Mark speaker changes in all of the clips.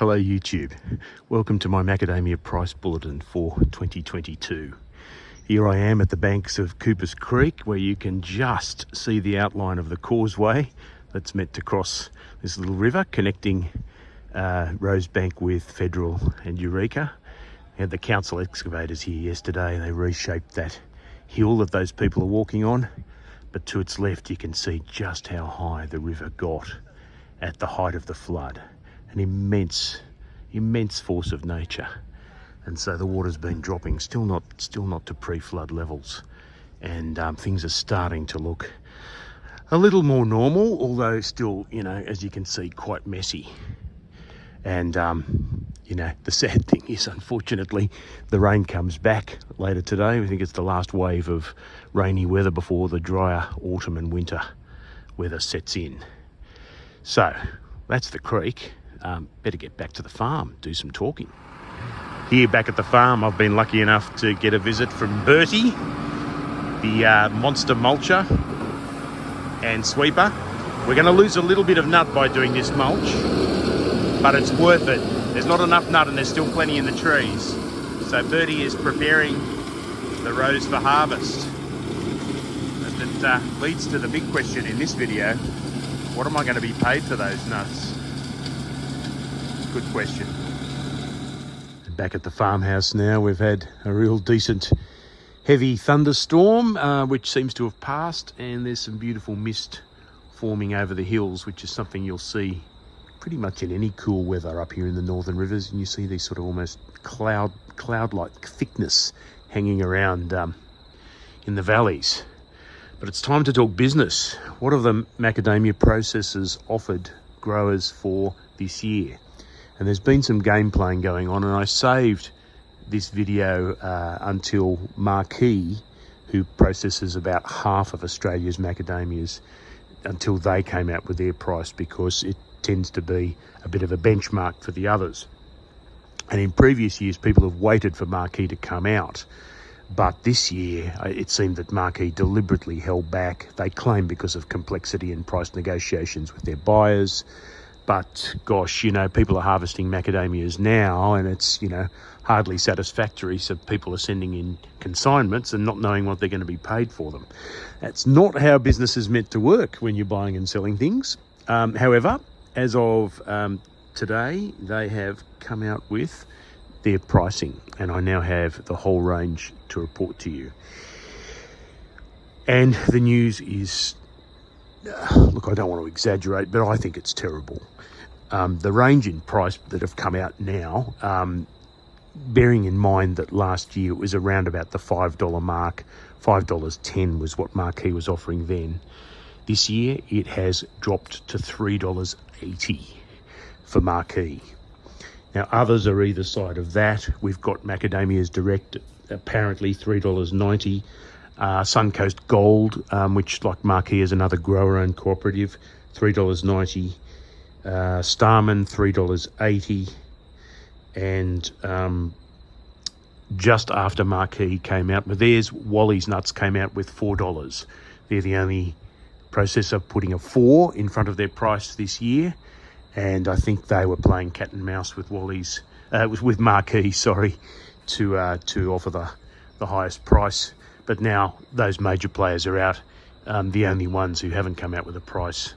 Speaker 1: Hello YouTube, welcome to my macadamia price bulletin for 2022. Here I am at the banks of Cooper's Creek, where you can just see the outline of the causeway that's meant to cross this little river connecting Rosebank with Federal and Eureka. We had the council excavators here yesterday and they reshaped that hill that those people are walking on, but to its left you can see just how high the river got at the height of the flood. An immense force of nature, and so the water's been dropping, still not to pre-flood levels, and things are starting to look a little more normal, although still, you know, as you can see, quite messy. And you know, the sad thing is, unfortunately, the rain comes back later today. We think it's the last wave of rainy weather before the drier autumn and winter weather sets in. So that's the creek. Better get back to the farm, do some talking. Here back at the farm, I've been lucky enough to get a visit from Bertie, the monster mulcher and sweeper. We're going to lose a little bit of nut by doing this mulch, but it's worth it. There's not enough nut and there's still plenty in the trees. So Bertie is preparing the rows for harvest. And it leads to the big question in this video: what am I going to be paid for those nuts? Good question. Back at the farmhouse now, we've had a real decent heavy thunderstorm, which seems to have passed, and there's some beautiful mist forming over the hills, which is something you'll see pretty much in any cool weather up here in the northern rivers. And you see these sort of almost cloud-like thickness hanging around in the valleys. But it's time to talk business. What have the macadamia processors offered growers for this year? And there's been some game playing going on, and I saved this video until Marquis, who processes about half of Australia's macadamias, until they came out with their price, because it tends to be a bit of a benchmark for the others. And in previous years, people have waited for Marquis to come out. But this year, it seemed that Marquis deliberately held back. They claim because of complexity and price negotiations with their buyers. But gosh, you know, people are harvesting macadamias now, and it's, you know, hardly satisfactory. So people are sending in consignments and not knowing what they're going to be paid for them. That's not how business is meant to work when you're buying and selling things. However, as of today, they have come out with their pricing, and I now have the whole range to report to you. And the news is, look, I don't want to exaggerate, but I think it's terrible. The range in price that have come out now, bearing in mind that last year it was around about the $5 mark, $5.10 was what Marquis was offering then. This year it has dropped to $3.80 for Marquis. Now others are either side of that. We've got Macadamias Direct, apparently $3.90. Suncoast Gold, which, like Marquis, is another grower-owned cooperative, $3.90. Starman, $3.80. And just after Marquis came out with theirs, Wally's Nuts came out with $4. They're the only processor putting a 4 in front of their price this year, and I think they were playing cat and mouse with Wally's, with Marquis, sorry, to offer the highest price. But now those major players are out. The only ones who haven't come out with a price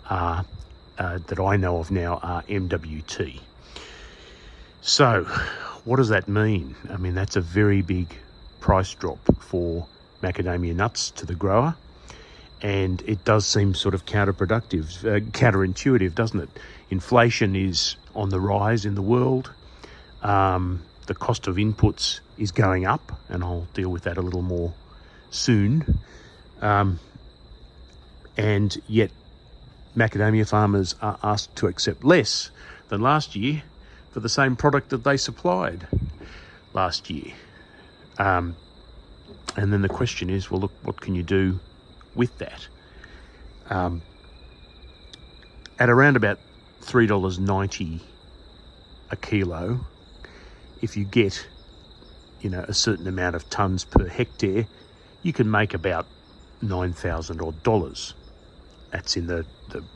Speaker 1: that I know of now are MWT. So what does that mean? I mean, that's a very big price drop for macadamia nuts to the grower. And it does seem sort of counterintuitive, doesn't it? Inflation is on the rise in the world. The cost of inputs is going up, and I'll deal with that a little more soon. And yet macadamia farmers are asked to accept less than last year for the same product that they supplied last year. And then the question is, well, look, what can you do with that? At around about $3.90 a kilo, if you get, you know, a certain amount of tonnes per hectare, you can make about $9,000 odd. That's in the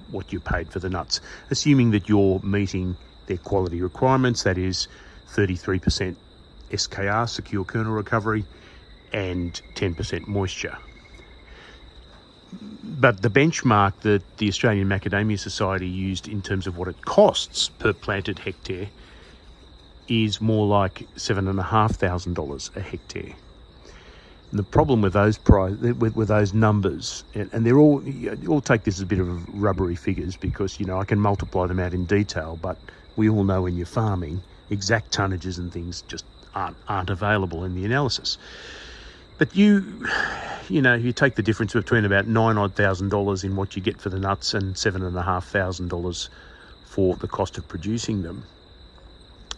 Speaker 1: what you paid for the nuts, assuming that you're meeting their quality requirements, that is 33% SKR, secure kernel recovery, and 10% moisture. But the benchmark that the Australian Macadamia Society used in terms of what it costs per planted hectare is more like $7,500 a hectare. And the problem with those with those numbers, and they're all, you all take this as a bit of rubbery figures because, you know, I can multiply them out in detail, but we all know when you're farming, exact tonnages and things just aren't available in the analysis. But you know, you take the difference between about $9,000 in what you get for the nuts and $7,500 for the cost of producing them.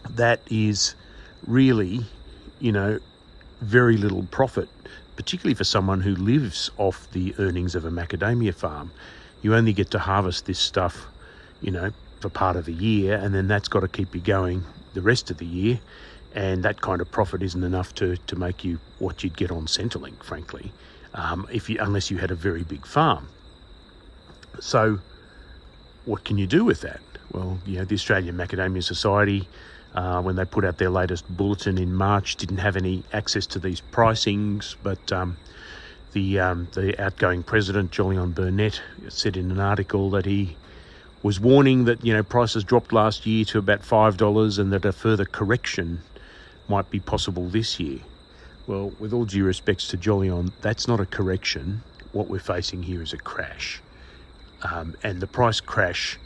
Speaker 1: That is really, you know, very little profit, particularly for someone who lives off the earnings of a macadamia farm. You only get to harvest this stuff, you know, for part of the year, and then that's got to keep you going the rest of the year. And that kind of profit isn't enough to make you what you'd get on Centrelink, frankly, unless you had a very big farm. So what can you do with that? Well, you know, the Australian Macadamia Society, when they put out their latest bulletin in March, didn't have any access to these pricings, but the outgoing president, Jolyon Burnett, said in an article that he was warning that, you know, prices dropped last year to about $5 and that a further correction might be possible this year. Well, with all due respects to Jolyon, that's not a correction. What we're facing here is a crash. And the price crash,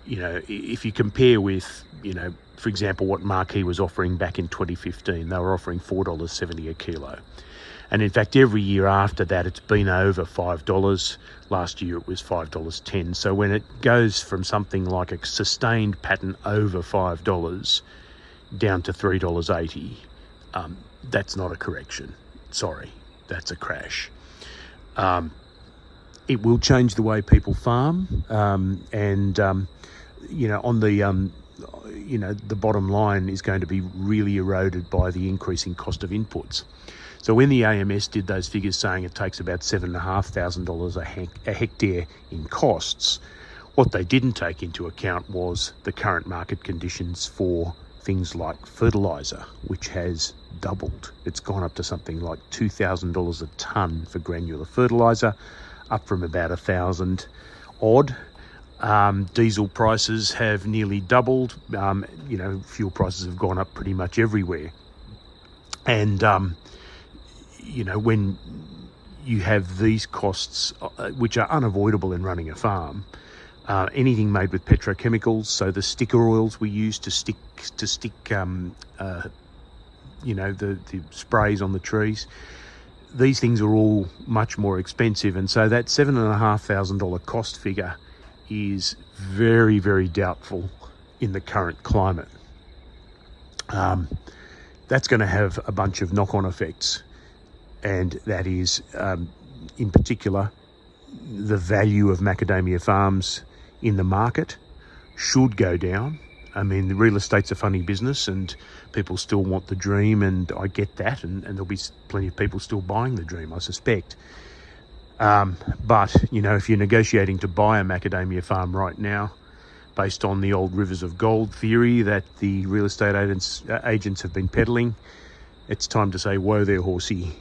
Speaker 1: you know, if you compare with, you know, for example, what Marquis was offering back in 2015, they were offering $4.70 a kilo. And in fact, every year after that, it's been over $5. Last year, it was $5.10. So when it goes from something like a sustained pattern over $5 down to $3.80, that's not a correction. Sorry, that's a crash. It will change the way people farm, you know, on the you know, the bottom line is going to be really eroded by the increasing cost of inputs. So when the AMS did those figures saying it takes about $7,500 a hectare in costs, what they didn't take into account was the current market conditions for things like fertiliser, which has doubled. It's gone up to something like $2,000 a tonne for granular fertiliser, up from about $1,000 odd. Diesel prices have nearly doubled. You know, fuel prices have gone up pretty much everywhere. And, you know, when you have these costs, which are unavoidable in running a farm, anything made with petrochemicals, so the sticker oils we use to stick you know, the sprays on the trees, these things are all much more expensive. And so that $7,500 cost figure is very, very doubtful in the current climate. That's going to have a bunch of knock-on effects, and that is, in particular, the value of macadamia farms in the market should go down. I mean, the real estate's a funny business and people still want the dream, and I get that, and there'll be plenty of people still buying the dream, I suspect. But, you know, if you're negotiating to buy a macadamia farm right now, based on the old rivers of gold theory that the real estate agents have been peddling, it's time to say, whoa there, horsey.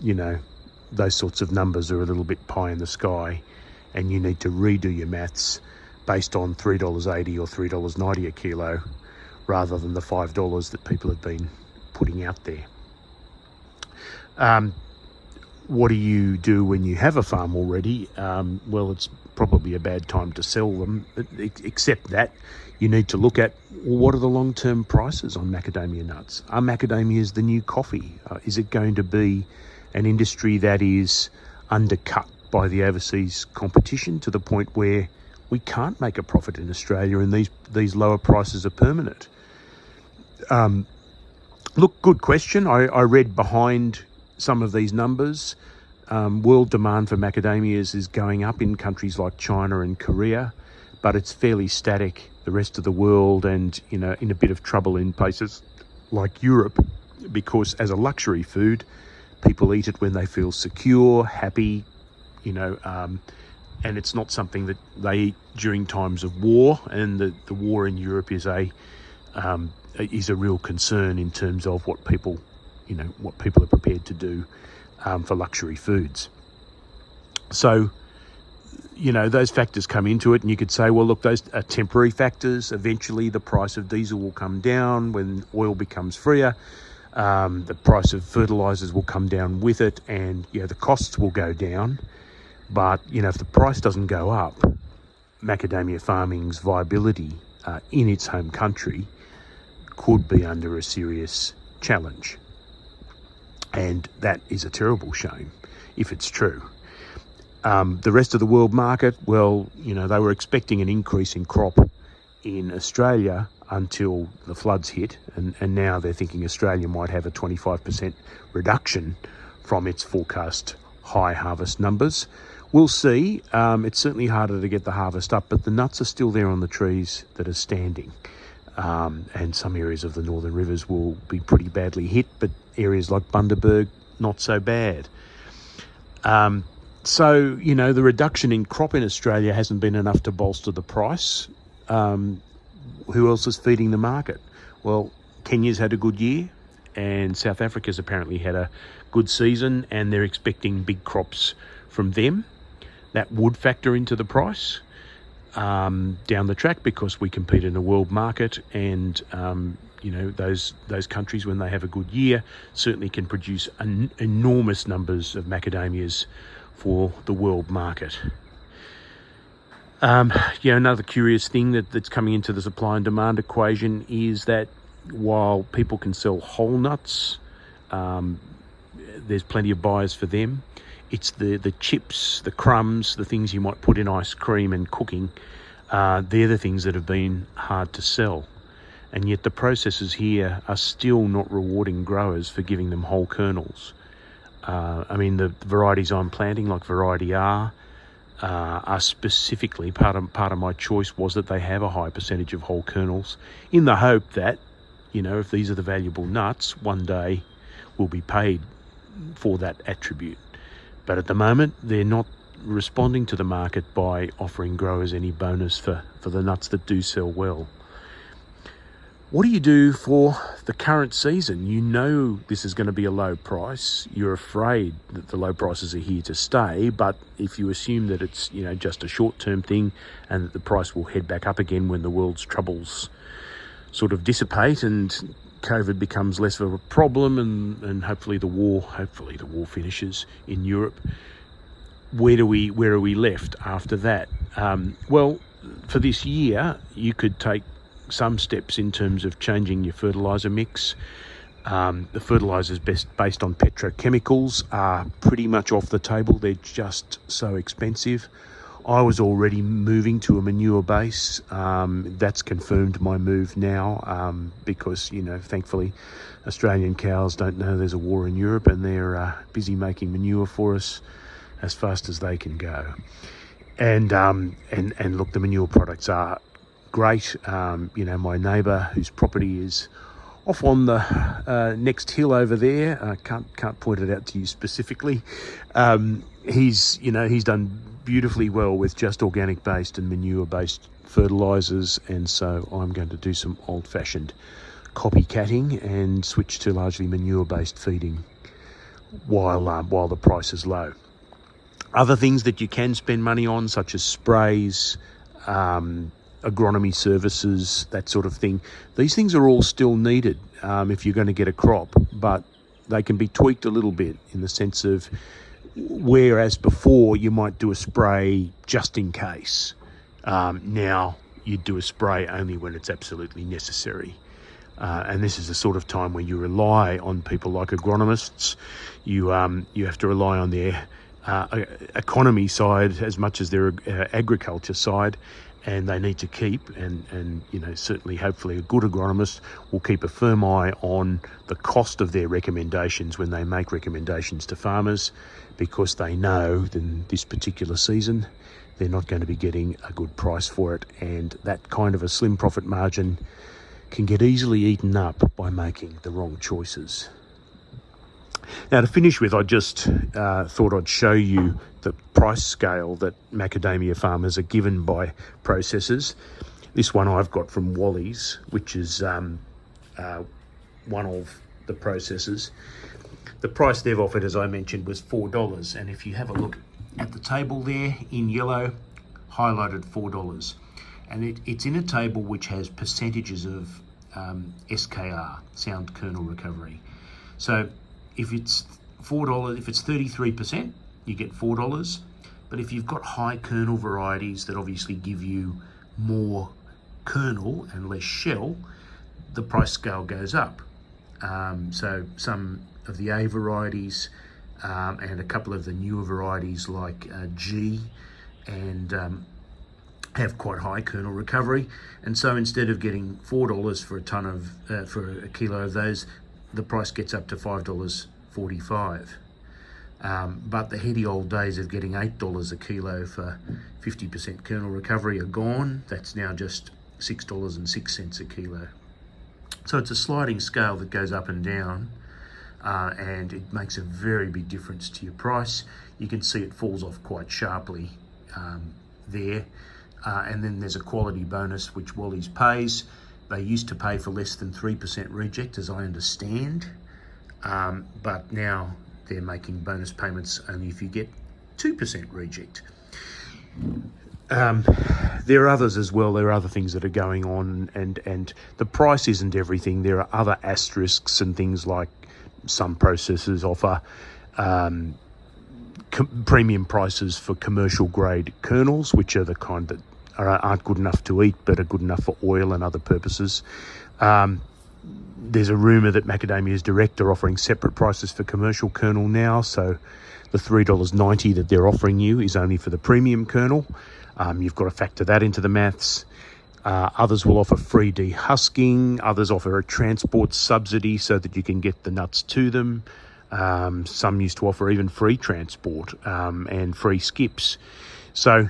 Speaker 1: You know, those sorts of numbers are a little bit pie in the sky, and you need to redo your maths based on $3.80 or $3.90 a kilo, rather than the $5 that people have been putting out there. What do you do when you have a farm already? Well, it's probably a bad time to sell them, except that you need to look at, well, what are the long-term prices on macadamia nuts? Are macadamias the new coffee? Is it going to be an industry that is undercut by the overseas competition to the point where we can't make a profit in Australia and these lower prices are permanent? Look, good question. I read behind some of these numbers. World demand for macadamias is going up in countries like China and Korea, but it's fairly static the rest of the world, and, you know, in a bit of trouble in places like Europe, because as a luxury food, people eat it when they feel secure, happy, you know, and it's not something that they eat during times of war, and the war in Europe is a real concern in terms of what people are prepared to do for luxury foods. So, those factors come into it, and you could say, well, look, those are temporary factors. Eventually the price of diesel will come down when oil becomes freer. The price of fertilizers will come down with it, and the costs will go down. But if the price doesn't go up, macadamia farming's viability in its home country could be under a serious challenge, and that is a terrible shame if it's true. The rest of the world market, well, they were expecting an increase in crop in Australia until the floods hit, and now they're thinking Australia might have a 25% reduction from its forecast high harvest numbers. We'll see. It's certainly harder to get the harvest up, but the nuts are still there on the trees that are standing. And some areas of the northern rivers will be pretty badly hit, but areas like Bundaberg, not so bad. So, the reduction in crop in Australia hasn't been enough to bolster the price. Who else is feeding the market? Well, Kenya's had a good year, and South Africa's apparently had a good season, and they're expecting big crops from them. That would factor into the price down the track, because we compete in a world market, and those countries, when they have a good year, certainly can produce enormous numbers of macadamias for the world market. Another curious thing that's coming into the supply and demand equation is that while people can sell whole nuts, there's plenty of buyers for them. It's the chips, the crumbs, the things you might put in ice cream and cooking. They're the things that have been hard to sell. And yet the processors here are still not rewarding growers for giving them whole kernels. The varieties I'm planting, like Variety R, are specifically, part of my choice was that they have a high percentage of whole kernels, in the hope that, if these are the valuable nuts, one day we'll be paid for that attribute. But at the moment, they're not responding to the market by offering growers any bonus for the nuts that do sell well. What do you do for the current season? This is going to be a low price. You're afraid that the low prices are here to stay, but if you assume that it's just a short-term thing, and that the price will head back up again when the world's troubles sort of dissipate and COVID becomes less of a problem, and hopefully the war finishes in Europe, where are we left after that? Well, for this year, you could take some steps in terms of changing your fertilizer mix. The fertilizers based on petrochemicals are pretty much off the table. They're just so expensive. I was already moving to a manure base. That's confirmed my move now, because thankfully Australian cows don't know there's a war in Europe, and they're busy making manure for us as fast as they can go. And look, the manure products are great. My neighbour, whose property is off on the next hill over there, I can't point it out to you specifically. He's done beautifully well with just organic based and manure based fertilizers, and so I'm going to do some old-fashioned copycatting and switch to largely manure based feeding while the price is low. Other things that you can spend money on, such as sprays, agronomy services, that sort of thing. These things are all still needed if you're going to get a crop, but they can be tweaked a little bit, in the sense of, whereas before you might do a spray just in case, now you do a spray only when it's absolutely necessary. And this is the sort of time where you rely on people like agronomists. You have to rely on their economy side as much as their agriculture side, and they need to keep, and certainly hopefully a good agronomist will keep a firm eye on the cost of their recommendations when they make recommendations to farmers, because they know that in this particular season they're not going to be getting a good price for it, and that kind of a slim profit margin can get easily eaten up by making the wrong choices. Now, to finish with, I just thought I'd show you the price scale that macadamia farmers are given by processors. This one I've got from Wally's, which is one of the processors. The price they've offered, as I mentioned, was $4. And if you have a look at the table there in yellow, highlighted $4. And it's in a table which has percentages of SKR, sound kernel recovery. So if it's $4, if it's 33%, you get $4. But if you've got high kernel varieties that obviously give you more kernel and less shell, the price scale goes up. So some of the A varieties and a couple of the newer varieties like G and have quite high kernel recovery, and so instead of getting $4 for a ton of for a kilo of those, the price gets up to $5.45. But the heady old days of getting $8 a kilo for 50% kernel recovery are gone. That's now just $6.06 a kilo. So it's a sliding scale that goes up and down, and it makes a very big difference to your price. You can see it falls off quite sharply there. And then there's a quality bonus which Wally's pays. They used to pay for less than 3% reject, as I understand, but now they're making bonus payments only if you get 2% reject. There are others as well. There are other things that are going on, and the price isn't everything. There are other asterisks and things like some processors offer premium prices for commercial grade kernels, which are the kind that aren't good enough to eat but are good enough for oil and other purposes. There's a rumour that Macadamias Direct are offering separate prices for commercial kernel now, so the $3.90 that they're offering you is only for the premium kernel. You've got to factor that into the maths. Others will offer free dehusking. Others offer a transport subsidy so that you can get the nuts to them. Some used to offer even free transport and free skips. So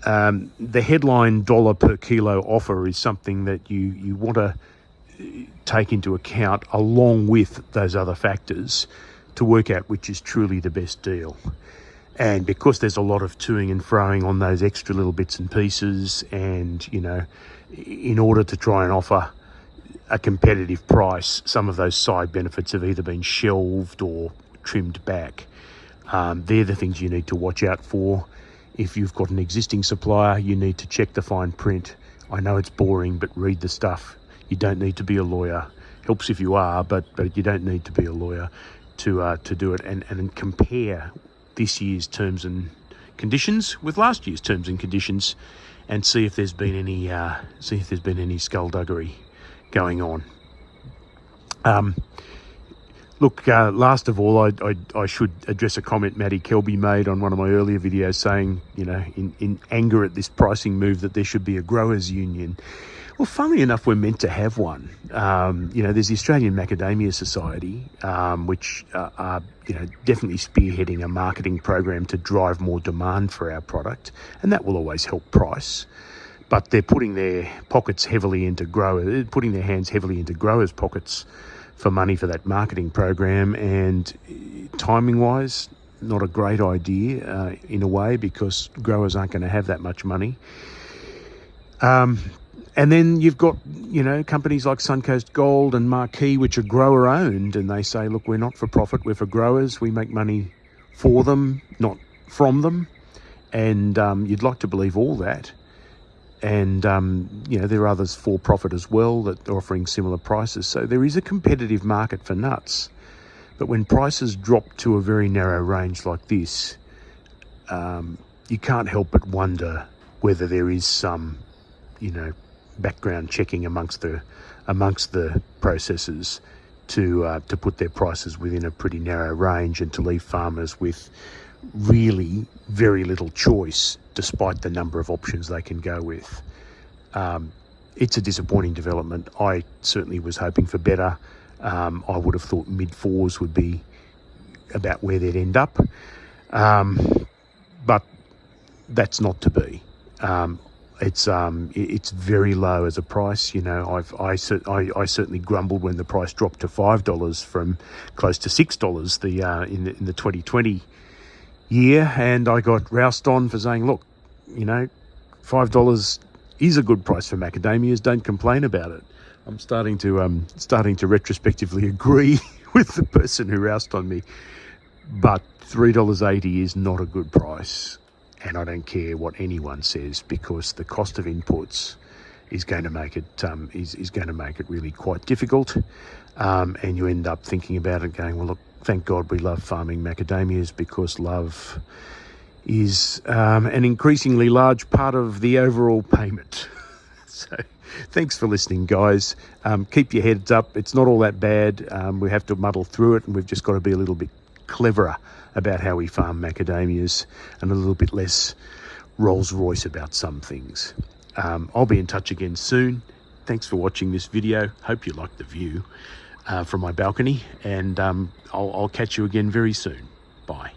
Speaker 1: the headline dollar per kilo offer is something that you want to take into account along with those other factors to work out which is truly the best deal. And because there's a lot of toing and froing on those extra little bits and pieces, and in order to try and offer a competitive price, some of those side benefits have either been shelved or trimmed back. They're the things you need to watch out for. If you've got an existing supplier, you need to check the fine print. I know it's boring, but read the stuff. You don't need to be a lawyer. Helps if you are, but you don't need to be a lawyer to do it, and compare this year's terms and conditions with last year's terms and conditions, and see if there's been any skullduggery going on. Look, last of all, I should address a comment Matty Kelby made on one of my earlier videos saying, in anger at this pricing move, that there should be a growers union. Well, funnily enough, we're meant to have one. There's the Australian Macadamia Society, which are definitely spearheading a marketing program to drive more demand for our product, and that will always help price. But they're putting their hands heavily into growers' pockets for money for that marketing program, and timing-wise, not a great idea in a way, because growers aren't going to have that much money. And then you've got, companies like Suncoast Gold and Marquee, which are grower-owned, and they say, look, we're not for profit, we're for growers. We make money for them, not from them. And you'd like to believe all that. And, there are others for profit as well that are offering similar prices. So there is a competitive market for nuts. But when prices drop to a very narrow range like this, you can't help but wonder whether there is some, background checking amongst the processors to put their prices within a pretty narrow range, and to leave farmers with really very little choice despite the number of options they can go with. It's a disappointing development. I certainly was hoping for better. I would have thought mid-4s would be about where they'd end up, but that's not to be. it's very low as a price. You know, I certainly grumbled when the price dropped to $5 from close to $6 in the 2020 year, and I got roused on for saying, look, you know, $5 is a good price for macadamias. Don't complain about it. I'm starting to retrospectively agree with the person who roused on me, but $3.80 is not a good price. And I don't care what anyone says, because the cost of inputs is going to make it is going to make it really quite difficult. And you end up thinking about it, going, well, look, thank God we love farming macadamias, because love is an increasingly large part of the overall payment. So thanks for listening, guys. Keep your heads up. It's not all that bad. We have to muddle through it, and we've just got to be a little bit cleverer about how we farm macadamias, and a little bit less Rolls Royce about some things. I'll be in touch again soon. Thanks for watching this video. Hope you liked the view from my balcony, and I'll catch you again very soon. Bye.